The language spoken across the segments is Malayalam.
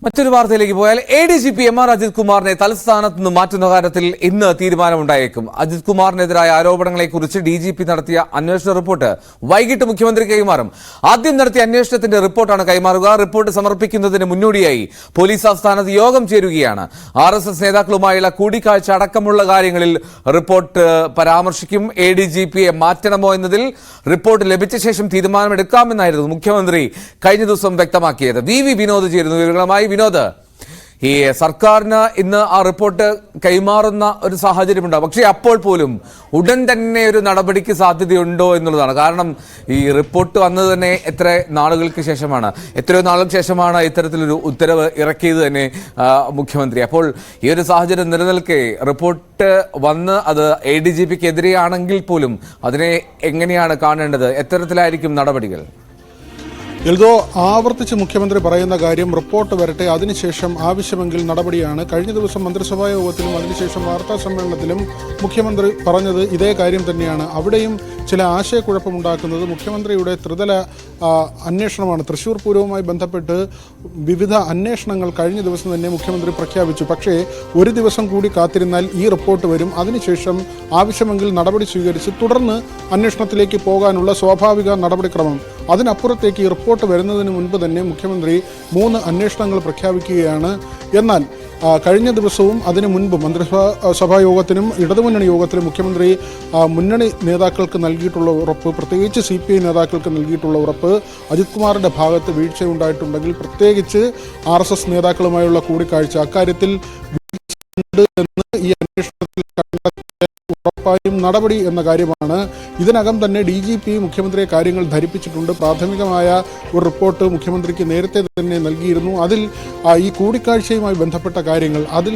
മറ്റൊരു വാർത്തയിലേക്ക് പോയാൽ ADGP MR അജിത് കുമാറിനെ തലസ്ഥാനത്ത് നിന്ന് മാറ്റുന്ന കാര്യത്തിൽ ഇന്ന് തീരുമാനമുണ്ടായേക്കും. അജിത് കുമാറിനെതിരായ ആരോപണങ്ങളെക്കുറിച്ച് DGP നടത്തിയ അന്വേഷണ റിപ്പോർട്ട് വൈകിട്ട് മുഖ്യമന്ത്രി കൈമാറും. ആദ്യം നടത്തിയ അന്വേഷണത്തിന്റെ റിപ്പോർട്ടാണ് കൈമാറുക. റിപ്പോർട്ട് സമർപ്പിക്കുന്നതിന് മുന്നോടിയായി പോലീസ് ആസ്ഥാനത്ത് യോഗം ചേരുകയാണ്. RSS നേതാക്കളുമായുള്ള കൂടിക്കാഴ്ച അടക്കമുള്ള കാര്യങ്ങളിൽ റിപ്പോർട്ട് പരാമർശിക്കും. ADGPയെ മാറ്റണമോ എന്നതിൽ റിപ്പോർട്ട് ലഭിച്ച ശേഷം തീരുമാനമെടുക്കാമെന്നായിരുന്നു മുഖ്യമന്ത്രി കഴിഞ്ഞ ദിവസം വ്യക്തമാക്കിയത്. VV വിനോദ് ചേരുന്നു വിവരങ്ങളുമായി. വിനോദ്, ഈ സർക്കാരിന് ഇന്ന് ആ റിപ്പോർട്ട് കൈമാറുന്ന ഒരു സാഹചര്യമുണ്ടോ? പക്ഷേ അപ്പോൾ പോലും ഉടൻ തന്നെ ഒരു നടപടിക്ക് സാധ്യതയുണ്ടോ എന്നുള്ളതാണ്. കാരണം ഈ റിപ്പോർട്ട് വന്നത് തന്നെ എത്രയോ നാളുകൾക്ക് ശേഷമാണ് ഇത്തരത്തിലൊരു ഉത്തരവ് ഇറക്കിയത് തന്നെ മുഖ്യമന്ത്രി. അപ്പോൾ ഈ ഒരു സാഹചര്യം നിലനിൽക്കെ റിപ്പോർട്ട് വന്ന് അത് ADGPക്കെതിരെയാണെങ്കിൽ പോലും അതിനെ എങ്ങനെയാണ് കാണേണ്ടത്? എത്തരത്തിലായിരിക്കും നടപടികൾ? എൽദോ, ആവർത്തിച്ച് മുഖ്യമന്ത്രി പറയുന്ന കാര്യം റിപ്പോർട്ട് വരട്ടെ, അതിനുശേഷം ആവശ്യമെങ്കിൽ നടപടിയാണ്. കഴിഞ്ഞ ദിവസം മന്ത്രിസഭാ യോഗത്തിലും അതിനുശേഷം വാർത്താ സമ്മേളനത്തിലും മുഖ്യമന്ത്രി പറഞ്ഞത് ഇതേ കാര്യം തന്നെയാണ്. അവിടെയും ചില ആശയക്കുഴപ്പമുണ്ടാക്കുന്നത് മുഖ്യമന്ത്രിയുടെ ത്രിതല അന്വേഷണമാണ്. തൃശ്ശൂർ പൂരവുമായി ബന്ധപ്പെട്ട് വിവിധ അന്വേഷണങ്ങൾ കഴിഞ്ഞ ദിവസം തന്നെ മുഖ്യമന്ത്രി പ്രഖ്യാപിച്ചു. പക്ഷേ ഒരു ദിവസം കൂടി കാത്തിരുന്നാൽ ഈ റിപ്പോർട്ട് വരും. അതിനുശേഷം ആവശ്യമെങ്കിൽ നടപടി സ്വീകരിച്ച് തുടർന്ന് അന്വേഷണത്തിലേക്ക് പോകാനുള്ള സ്വാഭാവിക നടപടിക്രമം. അതിനപ്പുറത്തേക്ക് ഈ റിപ്പോർട്ട് വരുന്നതിന് മുൻപ് തന്നെ മുഖ്യമന്ത്രി 3 അന്വേഷണങ്ങൾ പ്രഖ്യാപിക്കുകയാണ്. എന്നാൽ കഴിഞ്ഞ ദിവസവും അതിനു മുൻപ് മന്ത്രിസഭാ യോഗത്തിനും ഇടതുമുന്നണി യോഗത്തിലും മുഖ്യമന്ത്രി മുന്നണി നേതാക്കൾക്ക് നൽകിയിട്ടുള്ള ഉറപ്പ്, പ്രത്യേകിച്ച് CPI നേതാക്കൾക്ക് നൽകിയിട്ടുള്ള ഉറപ്പ്, അജിത് കുമാറിൻ്റെ ഭാഗത്ത് വീഴ്ചയുണ്ടായിട്ടുണ്ടെങ്കിൽ പ്രത്യേകിച്ച് RSS നേതാക്കളുമായുള്ള കൂടിക്കാഴ്ച അക്കാര്യത്തിൽ വീഴ്ചയുണ്ട് എന്ന് ഈ അന്വേഷണത്തിൽ ഉറപ്പായും നടപടി എന്ന കാര്യമാണ്. ഇതിനകം തന്നെ DGP മുഖ്യമന്ത്രിയെ കാര്യങ്ങൾ ധരിപ്പിച്ചിട്ടുണ്ട്. പ്രാഥമികമായ ഒരു റിപ്പോർട്ട് മുഖ്യമന്ത്രിക്ക് നേരത്തെ തന്നെ നൽകിയിരുന്നു. അതിൽ ഈ കൂടിക്കാഴ്ചയുമായി ബന്ധപ്പെട്ട കാര്യങ്ങൾ, അതിൽ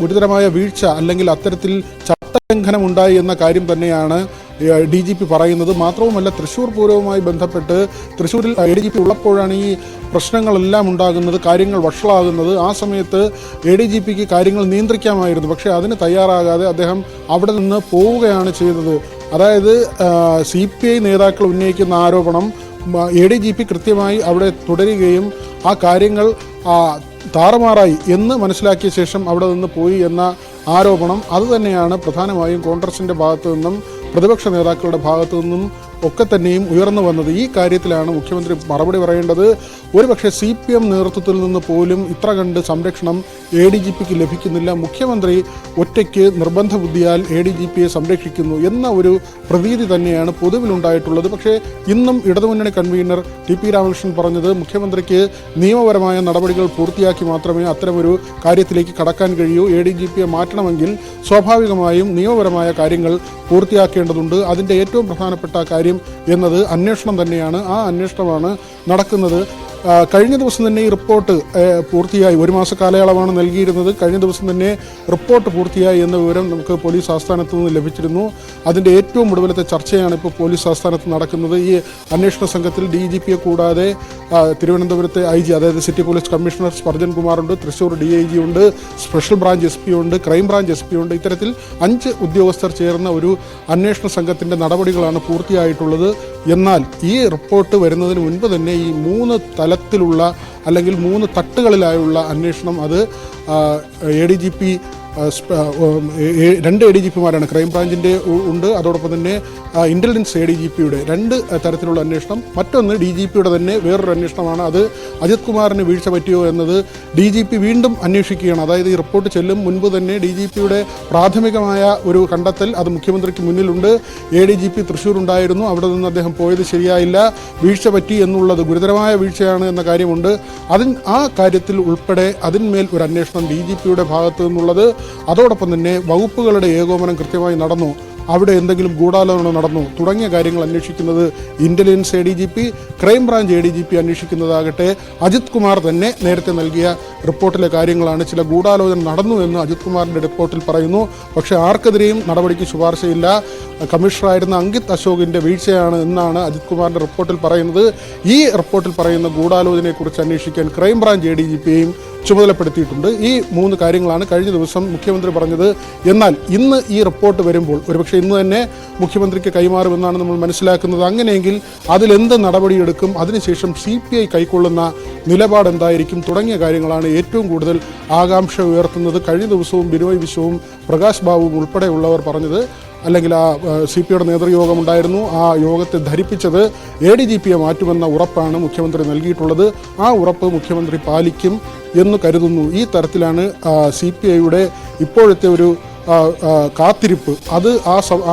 ഗുരുതരമായ വീഴ്ച അല്ലെങ്കിൽ അത്തരത്തിൽ ചട്ടലംഘനം ഉണ്ടായി എന്ന കാര്യം തന്നെയാണ് DGP പറയുന്നത്. മാത്രവുമല്ല, തൃശ്ശൂർ പൂരവുമായി ബന്ധപ്പെട്ട് തൃശ്ശൂരിൽ ADGP ഉള്ളപ്പോഴാണ് ഈ പ്രശ്നങ്ങളെല്ലാം ഉണ്ടാകുന്നത്, കാര്യങ്ങൾ വഷളാകുന്നത്. ആ സമയത്ത് ADGPക്ക് കാര്യങ്ങൾ നിയന്ത്രിക്കാമായിരുന്നു. പക്ഷേ അതിന് തയ്യാറാകാതെ അദ്ദേഹം അവിടെ നിന്ന് പോവുകയാണ് ചെയ്തത്. അതായത് CPI നേതാക്കൾ ഉന്നയിക്കുന്ന ആരോപണം ADGP കൃത്യമായി അവിടെ തുടരുകയും ആ കാര്യങ്ങൾ താറുമാറായി എന്ന് മനസ്സിലാക്കിയ ശേഷം അവിടെ നിന്ന് പോയി എന്ന ആരോപണം അതുതന്നെയാണ് പ്രധാനമായും കോൺഗ്രസിൻ്റെ ഭാഗത്തു നിന്നും പ്രതിപക്ഷ നേതാക്കളുടെ ഭാഗത്തു നിന്നും ഒക്കെ തന്നെയും ഉയർന്നു വന്നത്. ഈ കാര്യത്തിലാണ് മുഖ്യമന്ത്രി മറുപടി പറയേണ്ടത്. ഒരുപക്ഷെ CPM നേതൃത്വത്തിൽ നിന്ന് പോലും ഇത്ര കണ്ട് സംരക്ഷണം ADGPക്ക് ലഭിക്കുന്നില്ല. മുഖ്യമന്ത്രി ഒറ്റയ്ക്ക് നിർബന്ധ ബുദ്ധിയാൽ ADGPയെ സംരക്ഷിക്കുന്നു എന്ന ഒരു പ്രതീതി തന്നെയാണ് പൊതുവിലുണ്ടായിട്ടുള്ളത്. പക്ഷേ ഇന്നും ഇടതുമുന്നണി കൺവീനർ TP രാമകൃഷ്ണൻ പറഞ്ഞത് മുഖ്യമന്ത്രിക്ക് നിയമപരമായ നടപടികൾ പൂർത്തിയാക്കി മാത്രമേ അത്തരമൊരു കാര്യത്തിലേക്ക് കടക്കാൻ കഴിയൂ. ADGPയെ മാറ്റണമെങ്കിൽ സ്വാഭാവികമായും നിയമപരമായ കാര്യങ്ങൾ പൂർത്തിയാക്കേണ്ടതുണ്ട്. അതിൻ്റെ ഏറ്റവും പ്രധാനപ്പെട്ട കാര്യം എന്നത് അന്വേഷണം തന്നെയാണ്. ആ അന്വേഷണമാണ് നടക്കുന്നത്. കഴിഞ്ഞ ദിവസം തന്നെ ഈ റിപ്പോർട്ട് പൂർത്തിയായി. 1 മാസ കാലയളവാണ് നൽകിയിരുന്നത്. കഴിഞ്ഞ ദിവസം തന്നെ റിപ്പോർട്ട് പൂർത്തിയായി എന്ന വിവരം നമുക്ക് പോലീസ് ആസ്ഥാനത്ത് നിന്ന് ലഭിച്ചിരുന്നു. അതിൻ്റെ ഏറ്റവും ഒടുവിലത്തെ ചർച്ചയാണ് ഇപ്പോൾ പോലീസ് ആസ്ഥാനത്ത് നടക്കുന്നത്. ഈ അന്വേഷണ സംഘത്തിൽ DGPയെ കൂടാതെ തിരുവനന്തപുരത്തെ IG, അതായത് സിറ്റി പോലീസ് കമ്മീഷണർ സ്പർജൻ കുമാറുണ്ട്, തൃശ്ശൂർ DIG ഉണ്ട്, സ്പെഷ്യൽ ബ്രാഞ്ച് SP ഉണ്ട്, ക്രൈം ബ്രാഞ്ച് SP ഉണ്ട്. ഇത്തരത്തിൽ 5 ഉദ്യോഗസ്ഥർ ചേർന്ന ഒരു അന്വേഷണ സംഘത്തിൻ്റെ നടപടികളാണ് പൂർത്തിയായിട്ടുള്ളത്. എന്നാൽ ഈ റിപ്പോർട്ട് വരുന്നതിന് മുൻപ് തന്നെ ഈ 3 തലത്തിലുള്ള അല്ലെങ്കിൽ 3 തട്ടുകളിലായുള്ള അന്വേഷണം അത് ADGP 2 ADGPമാരാണ്. ക്രൈം ബ്രാഞ്ചിൻ്റെ ഉണ്ട്, അതോടൊപ്പം തന്നെ ഇൻ്റലിജൻസ് ADGPയുടെ 2 തരത്തിലുള്ള അന്വേഷണം. മറ്റൊന്ന് DGPയുടെ തന്നെ വേറൊരു അന്വേഷണമാണ്. അത് അജിത് കുമാറിന് വീഴ്ച പറ്റിയോ എന്നത് DGP വീണ്ടും അന്വേഷിക്കുകയാണ്. അതായത് ഈ റിപ്പോർട്ട് ചെല്ലും മുൻപ് തന്നെ DGPയുടെ പ്രാഥമികമായ ഒരു കണ്ടെത്തൽ അത് മുഖ്യമന്ത്രിക്ക് മുന്നിലുണ്ട്. ADGP തൃശ്ശൂർ ഉണ്ടായിരുന്നു, അവിടെ നിന്ന് അദ്ദേഹം പോയത് ശരിയായില്ല, വീഴ്ച പറ്റി എന്നുള്ളത് ഗുരുതരമായ വീഴ്ചയാണ് എന്ന കാര്യമുണ്ട്. ആ കാര്യത്തിൽ ഉൾപ്പെടെ അതിന്മേൽ ഒരു അന്വേഷണം DGPയുടെ ഭാഗത്തു നിന്നുള്ളത്. അതോടൊപ്പം തന്നെ വകുപ്പുകളുടെ ഏകോപനം കൃത്യമായി നടന്നു, അവിടെ എന്തെങ്കിലും ഗൂഢാലോചന നടന്നു തുടങ്ങിയ കാര്യങ്ങൾ അന്വേഷിക്കുന്നത് intelligence ADGP, crime branch ADGP അന്വേഷിക്കുന്നതാകട്ടെ അജിത് കുമാർ തന്നെ നേരത്തെ നൽകിയ റിപ്പോർട്ടിലെ കാര്യങ്ങളാണ്. ചില ഗൂഢാലോചന നടന്നു എന്ന് അജിത് കുമാറിൻ്റെ റിപ്പോർട്ടിൽ പറയുന്നു. പക്ഷേ ആർക്കെതിരെയും നടപടിക്ക് ശുപാർശയില്ല. കമ്മീഷണറായിരുന്ന അങ്കിത് അശോകിൻ്റെ വീഴ്ചയാണ് എന്നാണ് അജിത് കുമാറിൻ്റെ റിപ്പോർട്ടിൽ പറയുന്നത്. ഈ റിപ്പോർട്ടിൽ പറയുന്ന ഗൂഢാലോചനയെക്കുറിച്ച് അന്വേഷിക്കാൻ ക്രൈം ബ്രാഞ്ച് ADGPയെയും ചുമതലപ്പെടുത്തിയിട്ടുണ്ട്. ഈ 3 കാര്യങ്ങളാണ് കഴിഞ്ഞ ദിവസം മുഖ്യമന്ത്രി പറഞ്ഞത്. എന്നാൽ ഇന്ന് ഈ റിപ്പോർട്ട് വരുമ്പോൾ ഒരുപക്ഷെ ഇന്ന് തന്നെ മുഖ്യമന്ത്രിക്ക് കൈമാറുമെന്നാണ് നമ്മൾ മനസ്സിലാക്കുന്നത്. അങ്ങനെയെങ്കിൽ അതിലെന്ത് നടപടിയെടുക്കും, അതിനുശേഷം CPI കൈക്കൊള്ളുന്ന നിലപാട് എന്തായിരിക്കും തുടങ്ങിയ കാര്യങ്ങളാണ് ഏറ്റവും കൂടുതൽ ആകാംക്ഷ ഉയർത്തുന്നത്. കഴിഞ്ഞ ദിവസവും ബിനോയ് വിശ്വവും പ്രകാശ് ബാബുവും ഉൾപ്പെടെയുള്ളവർ പറഞ്ഞത്, അല്ലെങ്കിൽ ആ CPIയുടെ നേതൃയോഗമുണ്ടായിരുന്നു, ആ യോഗത്തെ ധരിപ്പിച്ചത് ADGPയെ മാറ്റുമെന്ന ഉറപ്പാണ് മുഖ്യമന്ത്രി നൽകിയിട്ടുള്ളത്. ആ ഉറപ്പ് മുഖ്യമന്ത്രി പാലിക്കും എന്ന് കരുതുന്നു. ഈ തരത്തിലാണ് CPIയുടെ ഇപ്പോഴത്തെ ഒരു കാത്തിരിപ്പ്. അത്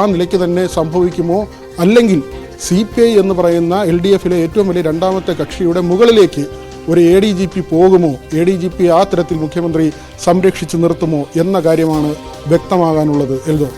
ആ നിലയ്ക്ക് തന്നെ സംഭവിക്കുമോ, അല്ലെങ്കിൽ CPI എന്ന് പറയുന്ന LDFിലെ ഏറ്റവും വലിയ രണ്ടാമത്തെ കക്ഷിയുടെ മുകളിലേക്ക് ഒരു ADGP പോകുമോ, ADGP ആ തരത്തിൽ മുഖ്യമന്ത്രി സംരക്ഷിച്ചു നിർത്തുമോ എന്ന കാര്യമാണ് വ്യക്തമാകാനുള്ളത്. എൽദോ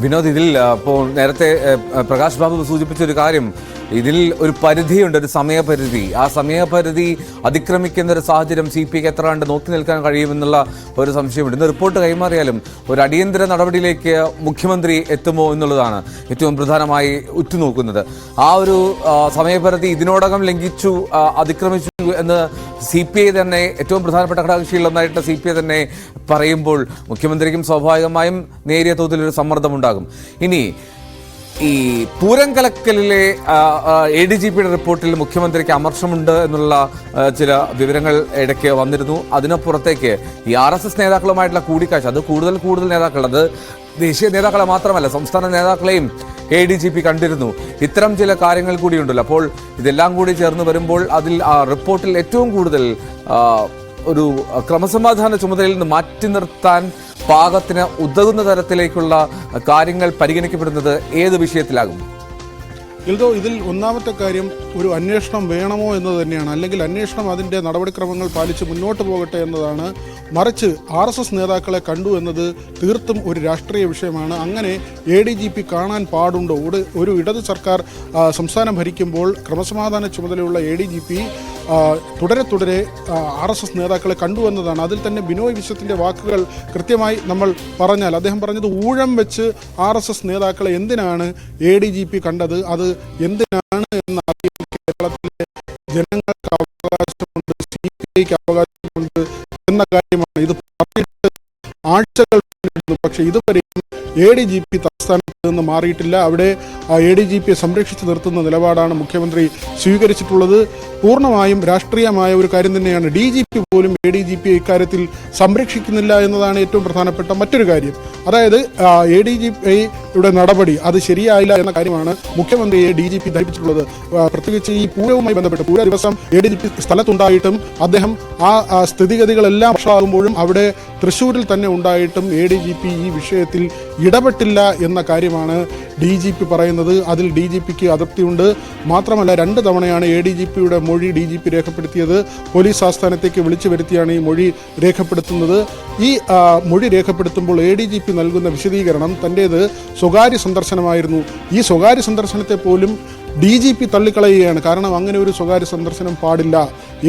വിനോദ്, ഇതിൽ ഇപ്പോൾ നേരത്തെ പ്രകാശ് ബാബു സൂചിപ്പിച്ചൊരു കാര്യം, ഇതിൽ ഒരു പരിധിയുണ്ട്, ഒരു സമയപരിധി. ആ സമയപരിധി അതിക്രമിക്കുന്ന ഒരു സാഹചര്യം CPIക്ക് എത്ര കണ്ട് നോക്കി നിൽക്കാൻ കഴിയുമെന്നുള്ള ഒരു സംശയമുണ്ട്. ഇന്ന് റിപ്പോർട്ട് കൈമാറിയാലും ഒരു അടിയന്തര നടപടിയിലേക്ക് മുഖ്യമന്ത്രി എത്തുമോ എന്നുള്ളതാണ് ഏറ്റവും പ്രധാനമായി ഉറ്റുനോക്കുന്നത്. ആ ഒരു സമയപരിധി ഇതിനോടകം ലംഘിച്ചു, അതിക്രമിച്ചു എന്ന് CPI തന്നെ, ഏറ്റവും പ്രധാനപ്പെട്ട ഘടകകക്ഷികളിലൊന്നായിട്ട് CPI തന്നെ പറയുമ്പോൾ മുഖ്യമന്ത്രിക്കും സ്വാഭാവികമായും നേരിയ തോതിലൊരു സമ്മർദ്ദമുണ്ടാകും. ഇനി ഈ പൂരം കലക്കലിലെ ADGPയുടെ റിപ്പോർട്ടിൽ മുഖ്യമന്ത്രിക്ക് അമർഷമുണ്ട് എന്നുള്ള ചില വിവരങ്ങൾ ഇടയ്ക്ക് വന്നിരുന്നു. അതിനപ്പുറത്തേക്ക് ഈ RSS നേതാക്കളുമായിട്ടുള്ള കൂടിക്കാഴ്ച, അത് കൂടുതൽ നേതാക്കൾ, അത് ദേശീയ നേതാക്കളെ മാത്രമല്ല സംസ്ഥാന നേതാക്കളെയും ADGP കണ്ടിരുന്നു. ഇത്തരം ചില കാര്യങ്ങൾ കൂടിയുണ്ടല്ലോ. അപ്പോൾ ഇതെല്ലാം കൂടി ചേർന്ന് വരുമ്പോൾ അതിൽ ആ റിപ്പോർട്ടിൽ ഏറ്റവും കൂടുതൽ ഒരു ക്രമസമാധാന ചുമതലയിൽ നിന്ന് മാറ്റി നിർത്താൻ പാകത്തിന് ഉതകുന്ന തരത്തിലേക്കുള്ള കാര്യങ്ങൾ പരിഗണിക്കപ്പെടുന്നത് ഏത് വിഷയത്തിലാകും? എൽദോ, ഇതിൽ ഒന്നാമത്തെ കാര്യം ഒരു അന്വേഷണം വേണമോ എന്ന് തന്നെയാണ്. അല്ലെങ്കിൽ അന്വേഷണം അതിൻ്റെ നടപടിക്രമങ്ങൾ പാലിച്ച് മുന്നോട്ട് പോകട്ടെ എന്നതാണ്. മറിച്ച് RSS നേതാക്കളെ കണ്ടു എന്നത് തീർത്തും ഒരു രാഷ്ട്രീയ വിഷയമാണ്. അങ്ങനെ ADGP കാണാൻ പാടുണ്ടോ? ഒരു ഇടത് സർക്കാർ സംസ്ഥാനം ഭരിക്കുമ്പോൾ ക്രമസമാധാന ചുമതലയുള്ള ADGP തുടരെ RSS നേതാക്കളെ കണ്ടു എന്നതാണ്. അതിൽ തന്നെ ബിനോയ് വിശ്വത്തിൻ്റെ വാക്കുകൾ കൃത്യമായി നമ്മൾ പറഞ്ഞാൽ, അദ്ദേഹം പറഞ്ഞത് ഊഴം വെച്ച് RSS നേതാക്കളെ എന്തിനാണ് ADGP കണ്ടത്, അത് എന്തിനാണ് എന്ന് അറിയാൻ കേരളത്തിലെ ജനങ്ങൾക്ക് അവകാശമുണ്ട്, CPIക്ക് അവകാശമുണ്ട് എന്ന കാര്യമാണ്. ഇത് പറഞ്ഞിട്ട് ആഴ്ചകൾ, പക്ഷേ ഇതുവരെയും ADGP തലസ്ഥാനത്ത് നിന്ന് മാറിയിട്ടില്ല. അവിടെ ADGPയെ സംരക്ഷിച്ചു നിർത്തുന്ന നിലപാടാണ് മുഖ്യമന്ത്രി സ്വീകരിച്ചിട്ടുള്ളത്. പൂർണ്ണമായും രാഷ്ട്രീയമായ ഒരു കാര്യം തന്നെയാണ്. DGP പോലും ADGPയെ ഇക്കാര്യത്തിൽ സംരക്ഷിക്കുന്നില്ല എന്നതാണ് ഏറ്റവും പ്രധാനപ്പെട്ട മറ്റൊരു കാര്യം. അതായത് ADGPയുടെ നടപടി അത് ശരിയായില്ല എന്ന കാര്യമാണ് മുഖ്യമന്ത്രിയെ DGP ധരിപ്പിച്ചിട്ടുള്ളത്. പ്രത്യേകിച്ച് ഈ പൂരവുമായി ബന്ധപ്പെട്ട് പൂര ദിവസം ADGP സ്ഥലത്തുണ്ടായിട്ടും അദ്ദേഹം ആ സ്ഥിതിഗതികളെല്ലാം വഷളാകുമ്പോഴും അവിടെ തൃശ്ശൂരിൽ തന്നെ ഉണ്ടായിട്ടും ADGP ഈ വിഷയത്തിൽ ഇടപെട്ടില്ല എന്ന കാര്യമാണ് DGP പറയുന്നത്. അതിൽ DGPക്ക് അതൃപ്തിയുണ്ട്. മാത്രമല്ല 2 തവണയാണ് ADGPയുടെ മൊഴി DGP രേഖപ്പെടുത്തിയത്. പോലീസ് ആസ്ഥാനത്തേക്ക് വിളിച്ചു വരുത്തിയാണ് ഈ മൊഴി രേഖപ്പെടുത്തുന്നത്. ഈ മൊഴി രേഖപ്പെടുത്തുമ്പോൾ ADGP നൽകുന്ന വിശദീകരണം തൻ്റേത് സ്വകാര്യ സന്ദർശനമായിരുന്നു. ഈ സ്വകാര്യ സന്ദർശനത്തെ പോലും DGP തള്ളിക്കളയുകയാണ്. കാരണം അങ്ങനെ ഒരു സ്വകാര്യ സന്ദർശനം പാടില്ല.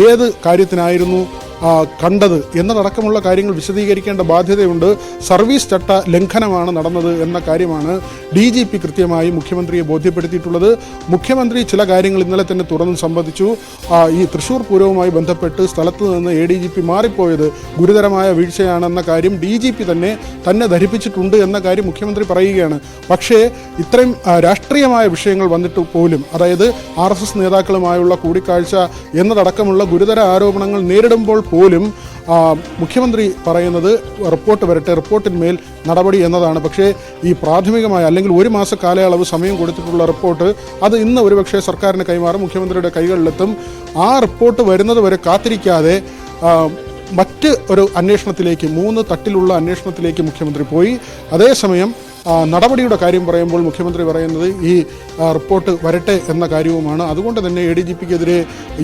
ഏത് കാര്യത്തിനായിരുന്നു കണ്ടത് എന്നതടക്കമുള്ള കാര്യങ്ങൾ വിശദീകരിക്കേണ്ട ബാധ്യതയുണ്ട്. സർവീസ് ചട്ട ലംഘനമാണ് നടന്നത് എന്ന കാര്യമാണ് DGP കൃത്യമായി മുഖ്യമന്ത്രിയെ ബോധ്യപ്പെടുത്തിയിട്ടുള്ളത്. മുഖ്യമന്ത്രി ചില കാര്യങ്ങൾ ഇന്നലെ തന്നെ തുറന്ന് സംബന്ധിച്ചു. ഈ തൃശ്ശൂർ പൂരവുമായി ബന്ധപ്പെട്ട് സ്ഥലത്ത് നിന്ന് ADGP മാറിപ്പോയത് ഗുരുതരമായ വീഴ്ചയാണെന്ന കാര്യം DGP തന്നെ ധരിപ്പിച്ചിട്ടുണ്ട് എന്ന കാര്യം മുഖ്യമന്ത്രി പറയുകയാണ്. പക്ഷേ ഇത്രയും രാഷ്ട്രീയമായ വിഷയങ്ങൾ വന്നിട്ട് പോലും, അതായത് RSS നേതാക്കളുമായുള്ള കൂടിക്കാഴ്ച എന്നതടക്കമുള്ള ഗുരുതര ആരോപണങ്ങൾ നേരിടുമ്പോൾ പോലും മുഖ്യമന്ത്രി പറയുന്നത് റിപ്പോർട്ട് വരട്ടെ, റിപ്പോർട്ടിന്മേൽ നടപടി എന്നതാണ്. പക്ഷേ ഈ പ്രാഥമികമായ അല്ലെങ്കിൽ 1 മാസ കാലയളവ് സമയം കൊടുത്തിട്ടുള്ള റിപ്പോർട്ട് അത് ഇന്ന് ഒരുപക്ഷെ സർക്കാരിന് കൈമാറും, മുഖ്യമന്ത്രിയുടെ കൈകളിലെത്തും. ആ റിപ്പോർട്ട് വരുന്നത് വരെ കാത്തിരിക്കാതെ മറ്റ് ഒരു അന്വേഷണത്തിലേക്ക്, 3 തട്ടിലുള്ള അന്വേഷണത്തിലേക്ക് മുഖ്യമന്ത്രി പോയി. അതേസമയം നടപടിയുടെ കാര്യം പറയുമ്പോൾ മുഖ്യമന്ത്രി പറയുന്നത് ഈ റിപ്പോർട്ട് വരട്ടെ എന്ന കാര്യവുമാണ്. അതുകൊണ്ട് തന്നെ ADGPക്കെതിരെ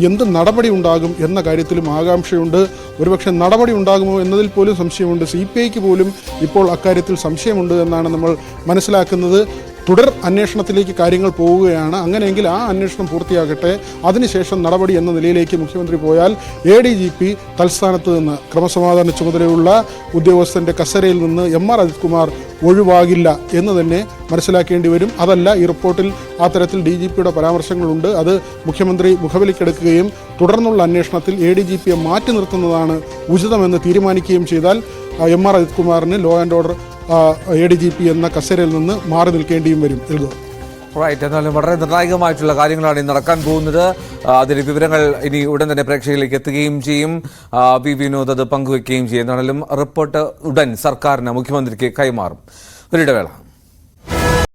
എന്ത് നടപടി ഉണ്ടാകും എന്ന കാര്യത്തിലും ആകാംക്ഷയുണ്ട്. ഒരുപക്ഷെ നടപടി ഉണ്ടാകുമോ എന്നതിൽ പോലും സംശയമുണ്ട്. CPIക്ക് പോലും ഇപ്പോൾ അക്കാര്യത്തിൽ സംശയമുണ്ട് എന്നാണ് നമ്മൾ മനസ്സിലാക്കുന്നത്. തുടർ അന്വേഷണത്തിലേക്ക് കാര്യങ്ങൾ പോവുകയാണ്. അങ്ങനെയെങ്കിൽ ആ അന്വേഷണം പൂർത്തിയാകട്ടെ, അതിനുശേഷം നടപടി എന്ന നിലയിലേക്ക് മുഖ്യമന്ത്രി പോയാൽ ADGP തൽസ്ഥാനത്ത് നിന്ന് ക്രമസമാധാന ചുമതലയുള്ള ഉദ്യോഗസ്ഥൻ്റെ കസേരയിൽ നിന്ന് MR അജിത് കുമാർ ഒഴിവാകില്ല എന്ന് തന്നെ മനസ്സിലാക്കേണ്ടി വരും. അതല്ല, ഈ റിപ്പോർട്ടിൽ ആ തരത്തിൽ DGPയുടെ പരാമർശങ്ങളുണ്ട്. അത് മുഖ്യമന്ത്രി മുഖവിലക്കെടുക്കുകയും തുടർന്നുള്ള അന്വേഷണത്തിൽ ADGPയെ മാറ്റി നിർത്തുന്നതാണ് ഉചിതമെന്ന് തീരുമാനിക്കുകയും ചെയ്താൽ MR അജിത് കുമാറിന് ലോ ആൻഡ് ഓർഡർ ADGP എന്ന കസേരയിൽ നിന്ന് മാറി നിൽക്കേണ്ടിയും വരും. റൈറ്റ്. എന്നാലും വളരെ നിർണായകമായിട്ടുള്ള കാര്യങ്ങളാണ് ഇന്ന് നടക്കാൻ പോകുന്നത്. അതിന്റെ വിവരങ്ങൾ ഇനി ഉടൻ തന്നെ പ്രേക്ഷകരിലേക്ക് എത്തുകയും ചെയ്യും. പി വിനോദ് അത് പങ്കുവെക്കുകയും ചെയ്യും. എന്നാലും റിപ്പോർട്ട് ഉടൻ സർക്കാരിന് മുഖ്യമന്ത്രിക്ക് കൈമാറും. ഒരു ഇടവേള.